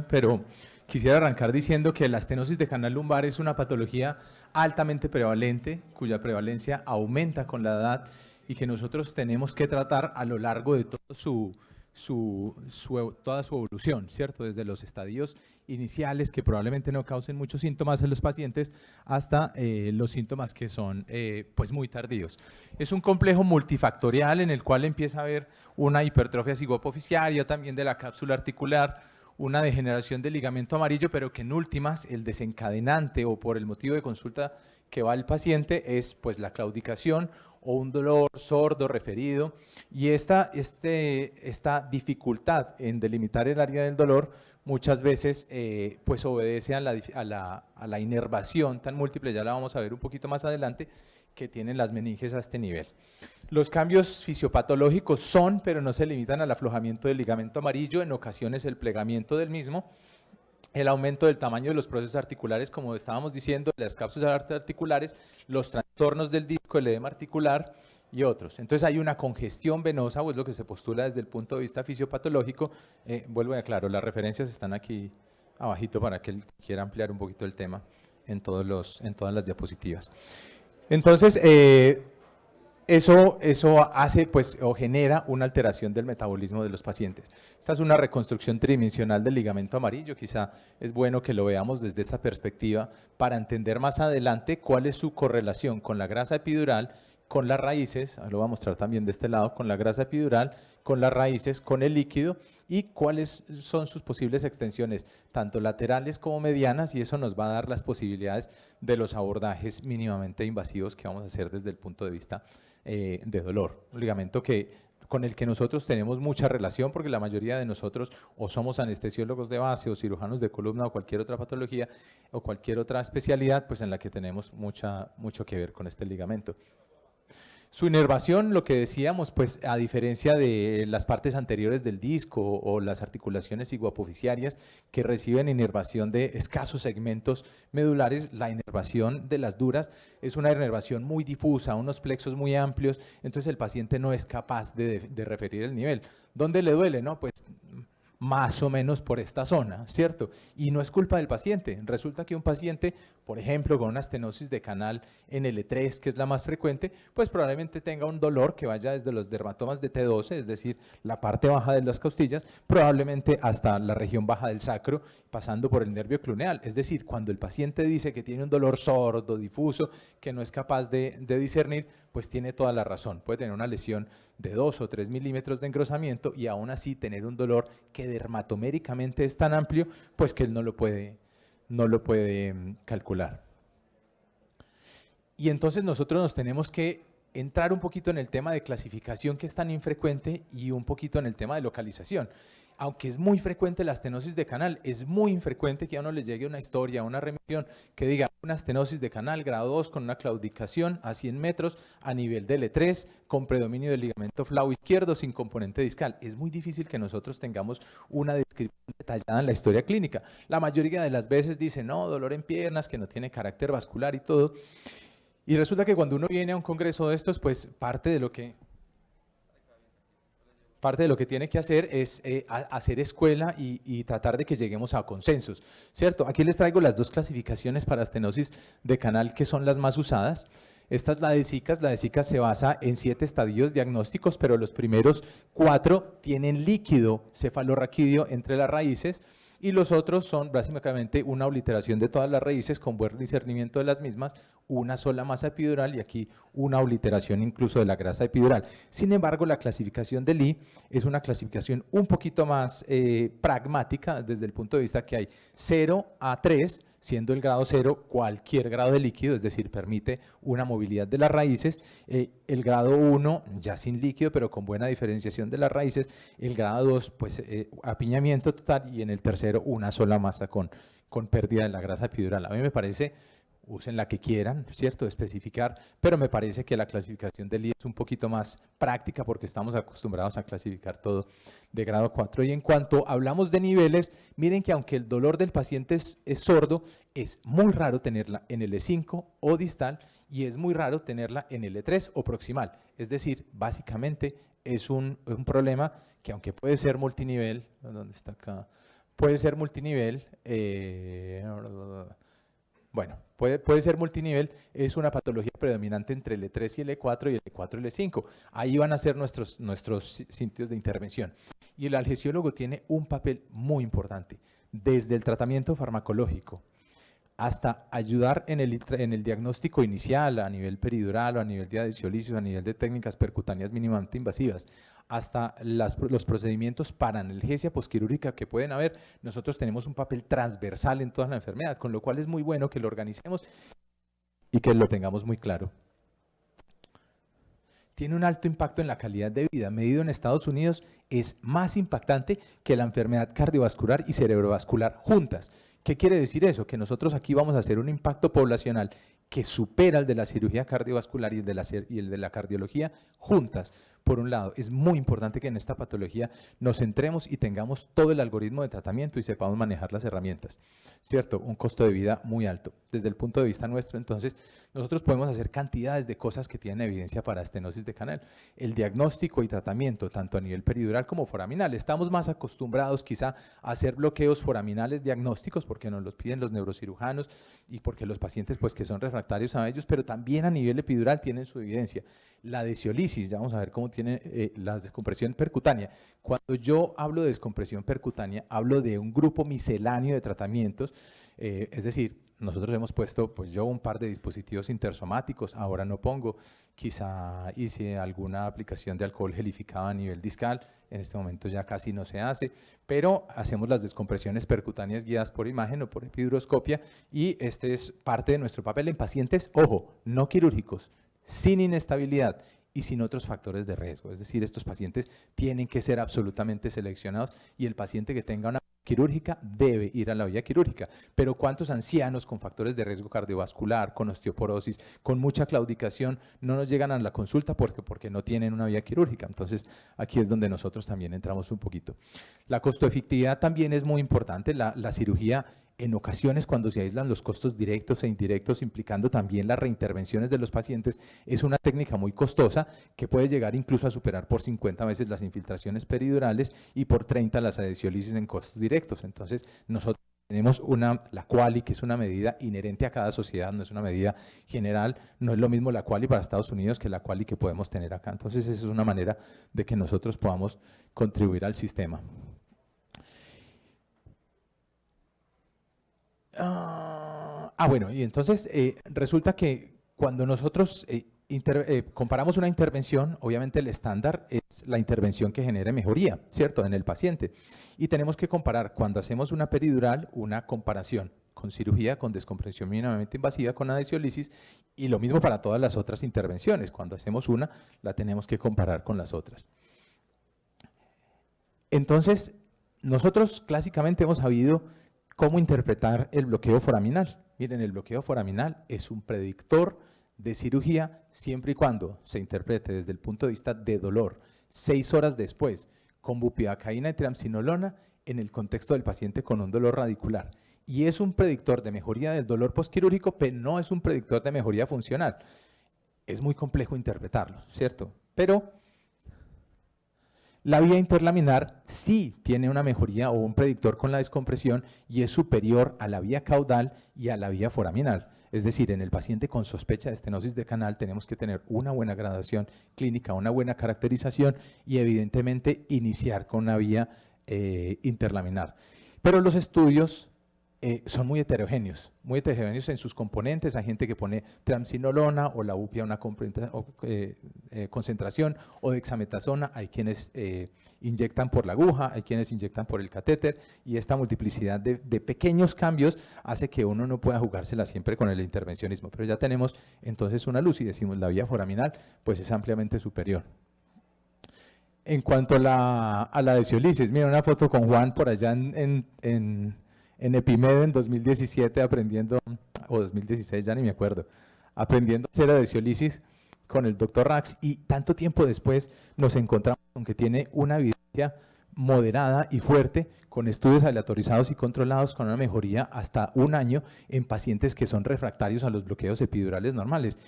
Pero quisiera arrancar diciendo que la estenosis de canal lumbar es una patología altamente prevalente, cuya prevalencia aumenta con la edad y que nosotros tenemos que tratar a lo largo de todo toda su evolución, ¿cierto? Desde los estadios iniciales que probablemente no causen muchos síntomas en los pacientes hasta los síntomas que son pues muy tardíos. Es un complejo multifactorial en el cual empieza a haber una hipertrofia cigoapofisiaria, también de la cápsula articular, una degeneración del ligamento amarillo, pero que en últimas el desencadenante o por el motivo de consulta que va el paciente es pues la claudicación o un dolor sordo referido, y esta dificultad en delimitar el área del dolor muchas veces pues obedece a la inervación tan múltiple, ya la vamos a ver un poquito más adelante, que tienen las meninges a este nivel. Los cambios fisiopatológicos son, pero no se limitan al aflojamiento del ligamento amarillo, en ocasiones el plegamiento del mismo, el aumento del tamaño de los procesos articulares, como estábamos diciendo, las cápsulas articulares, los trastornos del disco, el edema articular y otros. Entonces hay una congestión venosa, o es lo que se postula desde el punto de vista fisiopatológico. Vuelvo a aclarar, las referencias están aquí abajito para que él quiera ampliar un poquito el tema en todas las diapositivas. Entonces, eso hace pues, o genera una alteración del metabolismo de los pacientes. Esta es una reconstrucción tridimensional del ligamento amarillo, quizá es bueno que lo veamos desde esta perspectiva para entender más adelante cuál es su correlación con la grasa epidural, con las raíces, lo voy a mostrar también de este lado, con la grasa epidural, con las raíces, con el líquido, y cuáles son sus posibles extensiones, tanto laterales como medianas, y eso nos va a dar las posibilidades de los abordajes mínimamente invasivos que vamos a hacer desde el punto de vista de dolor. Un ligamento con el que nosotros tenemos mucha relación, porque la mayoría de nosotros o somos anestesiólogos de base o cirujanos de columna o cualquier otra patología o cualquier otra especialidad pues en la que tenemos mucho que ver con este ligamento. Su inervación, lo que decíamos, pues a diferencia de las partes anteriores del disco o las articulaciones cigoapofisiarias que reciben inervación de escasos segmentos medulares, la inervación de las duras es una inervación muy difusa, unos plexos muy amplios, entonces el paciente no es capaz de referir el nivel. ¿Dónde le duele? No, pues más o menos por esta zona, ¿cierto? Y no es culpa del paciente. Resulta que un paciente, por ejemplo, con una estenosis de canal en L3, que es la más frecuente, pues probablemente tenga un dolor que vaya desde los dermatomas de T12, es decir, la parte baja de las costillas, probablemente hasta la región baja del sacro, pasando por el nervio cluneal. Es decir, cuando el paciente dice que tiene un dolor sordo, difuso, que no es capaz de discernir, pues tiene toda la razón. Puede tener una lesión de 2 o 3 milímetros de engrosamiento y aún así tener un dolor que dermatoméricamente es tan amplio, pues que él no lo puede calcular. Y entonces nosotros nos tenemos que entrar un poquito en el tema de clasificación, que es tan infrecuente, y un poquito en el tema de localización. Aunque es muy frecuente la estenosis de canal, es muy infrecuente que a uno le llegue una historia, una remisión que diga una estenosis de canal grado 2 con una claudicación a 100 metros a nivel de L3 con predominio del ligamento flavo izquierdo sin componente discal. Es muy difícil que nosotros tengamos una descripción detallada en la historia clínica. La mayoría de las veces dice, no, dolor en piernas, que no tiene carácter vascular y todo. Y resulta que cuando uno viene a un congreso de estos, pues parte de lo que tiene que hacer es hacer escuela y tratar de que lleguemos a consensos, ¿cierto? Aquí les traigo las dos clasificaciones para estenosis de canal que son las más usadas. Esta es la de SICAS. La de SICAS se basa en 7 estadios diagnósticos, pero los primeros 4 tienen líquido cefalorraquídeo entre las raíces, y los otros son básicamente una obliteración de todas las raíces con buen discernimiento de las mismas, una sola masa epidural y aquí una obliteración incluso de la grasa epidural. Sin embargo, la clasificación de Lee es una clasificación un poquito más pragmática desde el punto de vista que hay 0 a 3, siendo el grado 0 cualquier grado de líquido, es decir, permite una movilidad de las raíces, el grado 1 ya sin líquido pero con buena diferenciación de las raíces, el grado 2 pues apiñamiento total, y en el tercero una sola masa con pérdida de la grasa epidural. A mí me parece, usen la que quieran, ¿cierto?, especificar, pero me parece que la clasificación del Lee es un poquito más práctica porque estamos acostumbrados a clasificar todo de grado 4. Y en cuanto hablamos de niveles, miren que aunque el dolor del paciente es sordo, es muy raro tenerla en L5 o distal y es muy raro tenerla en L3 o proximal. Es decir, básicamente es un problema que aunque puede ser multinivel, ¿dónde está acá? Puede ser multinivel, bueno, puede ser multinivel, es una patología predominante entre el E3 y el E4 y el E4 y el E5. Ahí van a ser nuestros sitios de intervención. Y el algesiólogo tiene un papel muy importante, desde el tratamiento farmacológico hasta ayudar en el diagnóstico inicial a nivel peridural o a nivel de adhesiolisis o a nivel de técnicas percutáneas mínimamente invasivas, hasta los procedimientos para analgesia posquirúrgica que pueden haber. Nosotros tenemos un papel transversal en toda la enfermedad, con lo cual es muy bueno que lo organicemos y que lo tengamos muy claro. Tiene un alto impacto en la calidad de vida, medido en Estados Unidos, es más impactante que la enfermedad cardiovascular y cerebrovascular juntas. ¿Qué quiere decir eso? Que nosotros aquí vamos a hacer un impacto poblacional que supera el de la cirugía cardiovascular y el de la cardiología juntas. Por un lado, es muy importante que en esta patología nos centremos y tengamos todo el algoritmo de tratamiento y sepamos manejar las herramientas, ¿cierto? Un costo de vida muy alto. Desde el punto de vista nuestro, entonces, nosotros podemos hacer cantidades de cosas que tienen evidencia para estenosis de canal. El diagnóstico y tratamiento, tanto a nivel peridural como foraminal. Estamos más acostumbrados quizá a hacer bloqueos foraminales diagnósticos porque nos los piden los neurocirujanos y porque los pacientes pues que son refractarios a ellos, pero también a nivel epidural tienen su evidencia. La adhesiolisis, ya vamos a ver cómo tiene la descompresión percutánea. Cuando yo hablo de descompresión percutánea, hablo de un grupo misceláneo de tratamientos, es decir, nosotros hemos puesto, pues yo un par de dispositivos intersomáticos, ahora no pongo, quizá hice alguna aplicación de alcohol gelificado a nivel discal, en este momento ya casi no se hace, pero hacemos las descompresiones percutáneas guiadas por imagen o por epiduroscopia y este es parte de nuestro papel en pacientes, ojo, no quirúrgicos, sin inestabilidad y sin otros factores de riesgo. Es decir, estos pacientes tienen que ser absolutamente seleccionados y el paciente que tenga una quirúrgica debe ir a la vía quirúrgica. Pero ¿cuántos ancianos con factores de riesgo cardiovascular, con osteoporosis, con mucha claudicación, no nos llegan a la consulta porque no tienen una vía quirúrgica? Entonces, aquí es donde nosotros también entramos un poquito. La costoefectividad también es muy importante. La cirugía, en ocasiones, cuando se aíslan los costos directos e indirectos, implicando también las reintervenciones de los pacientes, es una técnica muy costosa que puede llegar incluso a superar por 50 veces las infiltraciones peridurales y por 30 las adhesiolisis en costos directos. Entonces, nosotros tenemos la QALY, que es una medida inherente a cada sociedad, no es una medida general, no es lo mismo la QALY para Estados Unidos que la QALY que podemos tener acá. Entonces, esa es una manera de que nosotros podamos contribuir al sistema. Bueno, y entonces resulta que cuando nosotros comparamos una intervención, obviamente el estándar es la intervención que genere mejoría, ¿cierto?, en el paciente. Y tenemos que comparar, cuando hacemos una peridural, una comparación con cirugía, con descompresión mínimamente invasiva, con adhesiolisis, y lo mismo para todas las otras intervenciones. Cuando hacemos una, la tenemos que comparar con las otras. Entonces, nosotros clásicamente hemos sabido cómo interpretar el bloqueo foraminal. Miren, el bloqueo foraminal es un predictor de cirugía siempre y cuando se interprete desde el punto de vista de dolor 6 horas después con bupivacaína y triamcinolona en el contexto del paciente con un dolor radicular. Y es un predictor de mejoría del dolor postquirúrgico, pero no es un predictor de mejoría funcional. Es muy complejo interpretarlo, ¿cierto? Pero la vía interlaminar sí tiene una mejoría o un predictor con la descompresión y es superior a la vía caudal y a la vía foraminal. Es decir, en el paciente con sospecha de estenosis de canal tenemos que tener una buena gradación clínica, una buena caracterización y evidentemente iniciar con una vía interlaminar. Pero los estudios son muy heterogéneos en sus componentes. Hay gente que pone triamcinolona o la upia una concentración o dexametasona, hay quienes inyectan por la aguja, hay quienes inyectan por el catéter y esta multiplicidad de pequeños cambios hace que uno no pueda jugársela siempre con el intervencionismo, pero ya tenemos entonces una luz y decimos la vía foraminal pues es ampliamente superior. En cuanto a la adhesiolisis, mira una foto con Juan por allá en Epimed en 2017 aprendiendo, o 2016, ya ni me acuerdo, aprendiendo a hacer adhesiolisis con el doctor Rax y tanto tiempo después nos encontramos con que tiene una evidencia moderada y fuerte con estudios aleatorizados y controlados con una mejoría hasta 1 año en pacientes que son refractarios a los bloqueos epidurales normales.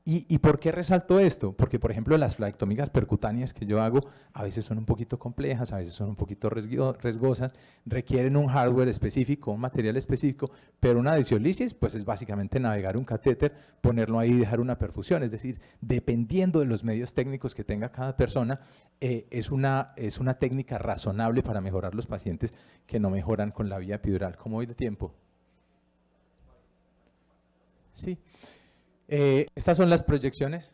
¿Y por qué resalto esto? Porque, por ejemplo, las flaectomías percutáneas que yo hago a veces son un poquito complejas, a veces son un poquito riesgosas, requieren un hardware específico, un material específico, pero una desiolisis pues es básicamente navegar un catéter, ponerlo ahí y dejar una perfusión. Es decir, dependiendo de los medios técnicos que tenga cada persona, es una técnica razonable para mejorar los pacientes que no mejoran con la vía epidural. ¿Cómo voy de tiempo? Sí. Estas son las proyecciones.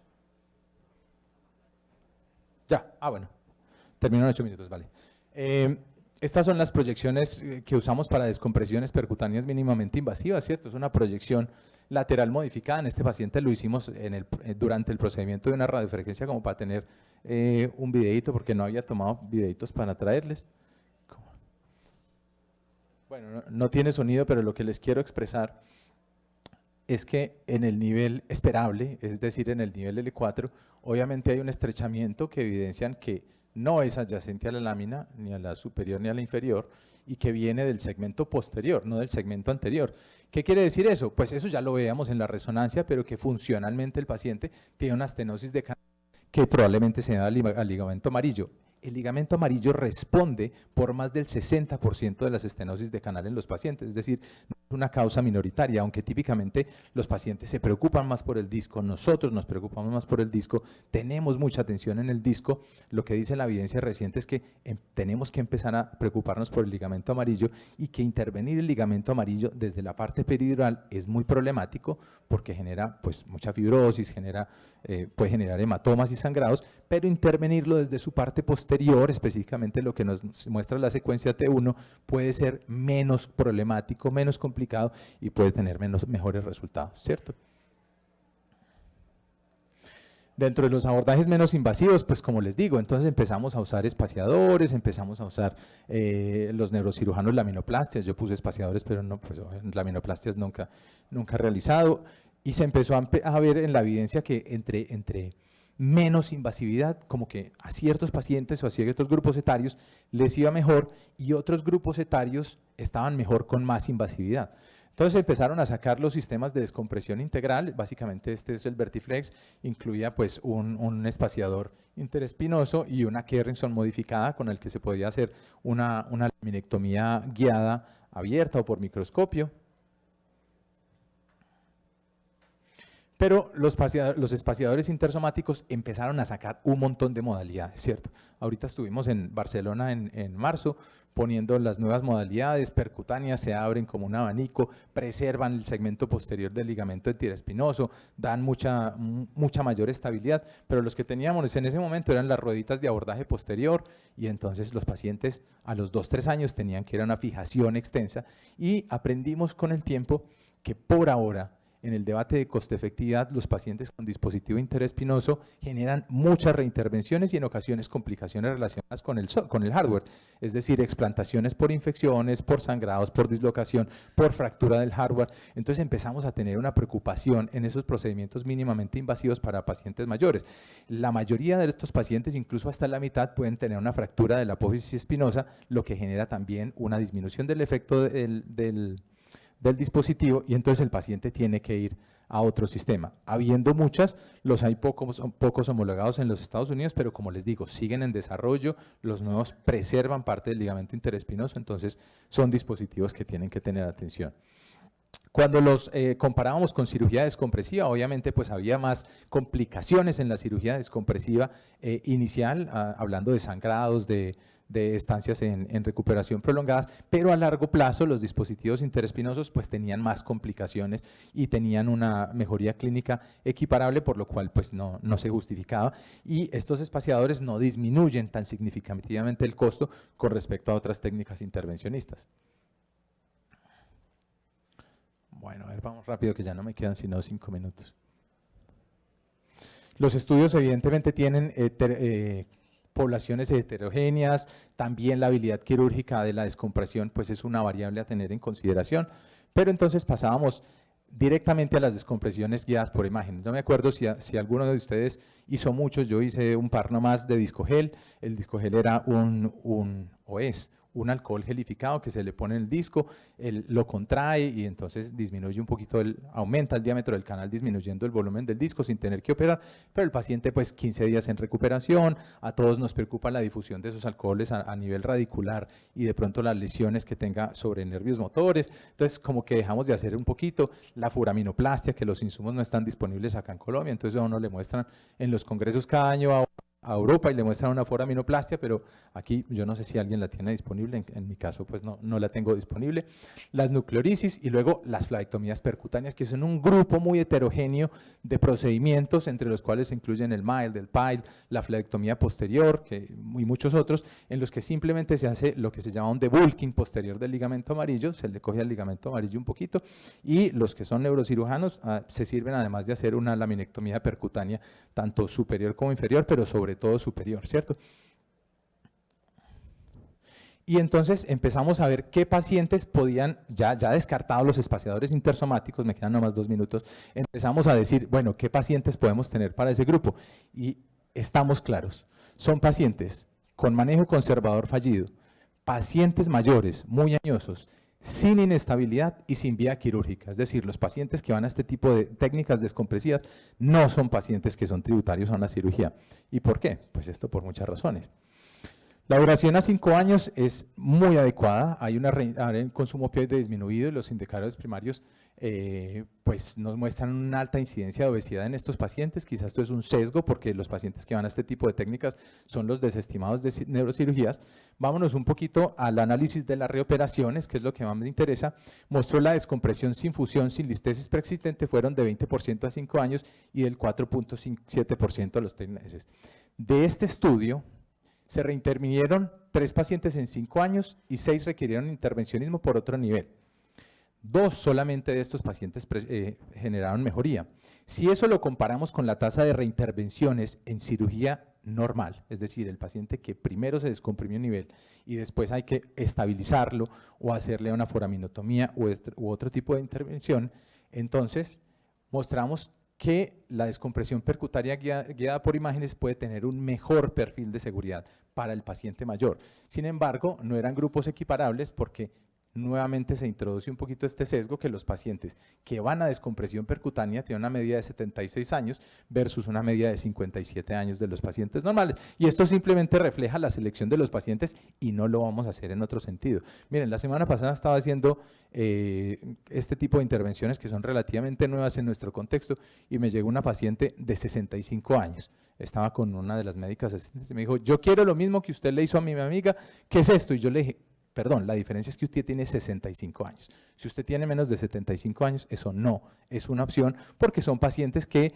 Ya, bueno, terminó en 8 minutos, vale. Estas son las proyecciones que usamos para descompresiones percutáneas mínimamente invasivas, ¿cierto? Es una proyección lateral modificada. En este paciente lo hicimos durante el procedimiento de una radiofrecuencia como para tener un videíto, porque no había tomado videitos para traerles. Bueno, no tiene sonido, pero lo que les quiero expresar es que en el nivel esperable, es decir, en el nivel L4, obviamente hay un estrechamiento que evidencian que no es adyacente a la lámina, ni a la superior ni a la inferior, y que viene del segmento posterior, no del segmento anterior. ¿Qué quiere decir eso? Pues eso ya lo veíamos en la resonancia, pero que funcionalmente el paciente tiene una estenosis de canal que probablemente se da al ligamento amarillo. El ligamento amarillo responde por más del 60% de las estenosis de canal en los pacientes, es decir, no es una causa minoritaria, aunque típicamente los pacientes se preocupan más por el disco, nosotros nos preocupamos más por el disco, tenemos mucha atención en el disco. Lo que dice la evidencia reciente es que tenemos que empezar a preocuparnos por el ligamento amarillo, y que intervenir el ligamento amarillo desde la parte peridural es muy problemático porque genera pues mucha fibrosis, puede generar hematomas y sangrados, pero intervenirlo desde su parte posterior, específicamente lo que nos muestra la secuencia T1, puede ser menos problemático, menos complicado y puede tener mejores resultados, ¿cierto? Dentro de los abordajes menos invasivos, pues como les digo, entonces empezamos a usar espaciadores, empezamos a usar los neurocirujanos laminoplastias. Yo puse espaciadores, pero no, pues laminoplastias nunca he realizado. Y se empezó a ver en la evidencia que entre menos invasividad, como que a ciertos pacientes o a ciertos grupos etarios les iba mejor, y otros grupos etarios estaban mejor con más invasividad. Entonces empezaron a sacar los sistemas de descompresión integral. Básicamente este es el Vertiflex, incluía pues un espaciador interespinoso y una Kerrison modificada con el que se podía hacer una laminectomía guiada abierta o por microscopio. Pero los espaciadores intersomáticos empezaron a sacar un montón de modalidades, ¿cierto? Ahorita estuvimos en Barcelona en marzo poniendo las nuevas modalidades percutáneas, se abren como un abanico, preservan el segmento posterior del ligamento interespinoso, dan mucha mayor estabilidad, pero los que teníamos en ese momento eran las rueditas de abordaje posterior, y entonces los pacientes a los 2-3 años tenían que ir a una fijación extensa, y aprendimos con el tiempo que por ahora, en el debate de coste-efectividad, los pacientes con dispositivo interespinoso generan muchas reintervenciones y en ocasiones complicaciones relacionadas con el hardware, es decir, explantaciones por infecciones, por sangrados, por dislocación, por fractura del hardware. Entonces empezamos a tener una preocupación en esos procedimientos mínimamente invasivos para pacientes mayores. La mayoría de estos pacientes, incluso hasta la mitad, pueden tener una fractura de la apófisis espinosa, lo que genera también una disminución del efecto del dispositivo, y entonces el paciente tiene que ir a otro sistema. Habiendo muchas, los hay pocos homologados en los Estados Unidos, pero como les digo, siguen en desarrollo, los nuevos preservan parte del ligamento interespinoso, entonces son dispositivos que tienen que tener atención. Cuando los comparábamos con cirugía descompresiva, obviamente pues había más complicaciones en la cirugía descompresiva inicial, hablando de sangrados, de estancias en recuperación prolongadas, pero a largo plazo los dispositivos interespinosos pues tenían más complicaciones y tenían una mejoría clínica equiparable, por lo cual pues no se justificaba, y estos espaciadores no disminuyen tan significativamente el costo con respecto a otras técnicas intervencionistas. Bueno, a ver, vamos rápido que ya no me quedan sino 5 minutos. Los estudios evidentemente tienen poblaciones heterogéneas, también la habilidad quirúrgica de la descompresión pues es una variable a tener en consideración, pero entonces pasábamos directamente a las descompresiones guiadas por imágenes. No me acuerdo si alguno de ustedes hizo muchos, yo hice un par nomás de discogel. El discogel era o es un alcohol gelificado que se le pone en el disco, lo contrae y entonces disminuye un poquito, aumenta el diámetro del canal disminuyendo el volumen del disco sin tener que operar, pero el paciente pues 15 días en recuperación. A todos nos preocupa la difusión de esos alcoholes a nivel radicular y de pronto las lesiones que tenga sobre nervios motores, entonces como que dejamos de hacer un poquito la foraminoplastia, que los insumos no están disponibles acá en Colombia, entonces a uno le muestran en los congresos cada año a Europa y le muestran una foraminoplastia, pero aquí yo no sé si alguien la tiene disponible, en mi caso pues no la tengo disponible. Las nucleolisis y luego las flavectomías percutáneas, que son un grupo muy heterogéneo de procedimientos, entre los cuales se incluyen el MILD, el PILD, la flavectomía posterior y muchos otros, en los que simplemente se hace lo que se llama un debulking posterior del ligamento amarillo, se le coge al ligamento amarillo un poquito, y los que son neurocirujanos se sirven además de hacer una laminectomía percutánea, tanto superior como inferior, pero sobre todo superior, ¿cierto? Y entonces empezamos a ver qué pacientes podían, ya descartados los espaciadores intersomáticos, me quedan nomás 2 minutos, empezamos a decir, bueno, ¿qué pacientes podemos tener para ese grupo? Y estamos claros, son pacientes con manejo conservador fallido, pacientes mayores, muy añosos, sin inestabilidad y sin vía quirúrgica, es decir, los pacientes que van a este tipo de técnicas descompresivas no son pacientes que son tributarios a una cirugía. ¿Y por qué? Pues esto por muchas razones. La duración a 5 años es muy adecuada, hay un consumo opioide disminuido y los indicadores primarios pues nos muestran una alta incidencia de obesidad en estos pacientes. Quizás esto es un sesgo porque los pacientes que van a este tipo de técnicas son los desestimados de neurocirugías. Vámonos un poquito al análisis de las reoperaciones, que es lo que más me interesa. Mostró la descompresión sin fusión, sin listesis preexistente, fueron de 20% a 5 años y del 4.7% a los 3 meses. De este estudio se reintervinieron 3 pacientes en 5 años y 6 requirieron intervencionismo por otro nivel. 2 solamente de estos pacientes generaron mejoría. Si eso lo comparamos con la tasa de reintervenciones en cirugía normal, es decir, el paciente que primero se descomprimió un nivel y después hay que estabilizarlo o hacerle una foraminotomía u otro tipo de intervención, entonces mostramos que la descompresión percutánea guiada por imágenes puede tener un mejor perfil de seguridad para el paciente mayor. Sin embargo, no eran grupos equiparables porque nuevamente se introduce un poquito este sesgo que los pacientes que van a descompresión percutánea tienen una media de 76 años versus una media de 57 años de los pacientes normales. Y esto simplemente refleja la selección de los pacientes y no lo vamos a hacer en otro sentido. Miren, la semana pasada estaba haciendo este tipo de intervenciones que son relativamente nuevas en nuestro contexto y me llegó una paciente de 65 años. Estaba con una de las médicas asistentes y me dijo, yo quiero lo mismo que usted le hizo a mi amiga, ¿qué es esto? Y yo le dije, perdón, la diferencia es que usted tiene 65 años. Si usted tiene menos de 75 años, eso no es una opción porque son pacientes que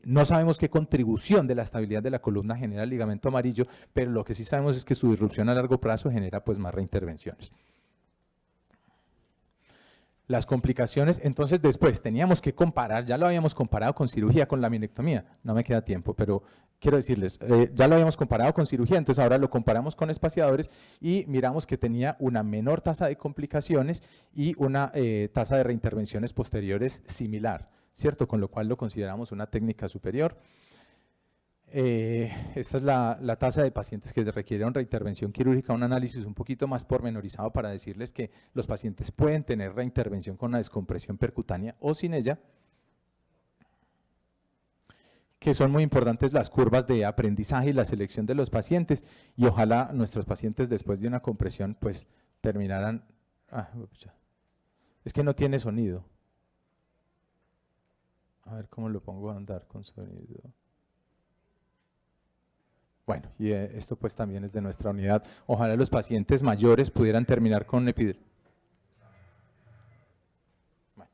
no sabemos qué contribución de la estabilidad de la columna genera el ligamento amarillo, pero lo que sí sabemos es que su disrupción a largo plazo genera pues más reintervenciones. Las complicaciones, entonces después teníamos que comparar, ya lo habíamos comparado con cirugía, con laminectomía, no me queda tiempo, pero quiero decirles, ya lo habíamos comparado con cirugía, entonces ahora lo comparamos con espaciadores y miramos que tenía una menor tasa de complicaciones y una tasa de reintervenciones posteriores similar, ¿cierto? Con lo cual lo consideramos una técnica superior. Esta es la tasa de pacientes que requieren reintervención quirúrgica, un análisis un poquito más pormenorizado para decirles que los pacientes pueden tener reintervención con una descompresión percutánea o sin ella, que son muy importantes las curvas de aprendizaje y la selección de los pacientes y ojalá nuestros pacientes después de una compresión pues terminaran, es que no tiene sonido, a ver cómo lo pongo a andar con sonido. Bueno, y esto pues también es de nuestra unidad. Ojalá los pacientes mayores pudieran terminar con un epidural. Bueno,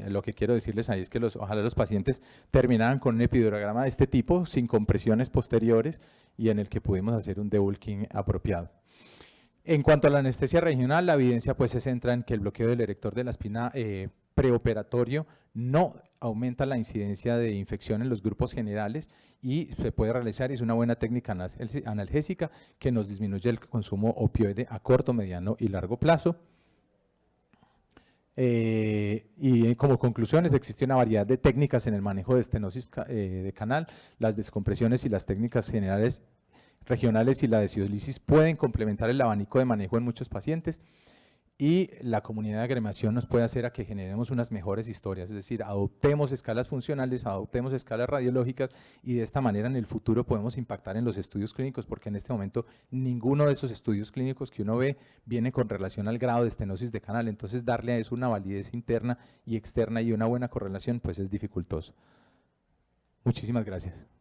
lo que quiero decirles ahí es que ojalá los pacientes terminaran con un epidurograma de este tipo, sin compresiones posteriores y en el que pudimos hacer un debulking apropiado. En cuanto a la anestesia regional, la evidencia pues se centra en que el bloqueo del erector de la espina preoperatorio no aumenta la incidencia de infección en los grupos generales y se puede realizar, es una buena técnica analgésica que nos disminuye el consumo opioide a corto, mediano y largo plazo. Y como conclusiones, existe una variedad de técnicas en el manejo de estenosis de canal, las descompresiones y las técnicas generales regionales y la desciolisis pueden complementar el abanico de manejo en muchos pacientes, y la comunidad de agremiación nos puede hacer a que generemos unas mejores historias, es decir, adoptemos escalas funcionales, adoptemos escalas radiológicas, y de esta manera en el futuro podemos impactar en los estudios clínicos, porque en este momento ninguno de esos estudios clínicos que uno ve viene con relación al grado de estenosis de canal. Entonces darle a eso una validez interna y externa y una buena correlación pues es dificultoso. Muchísimas gracias.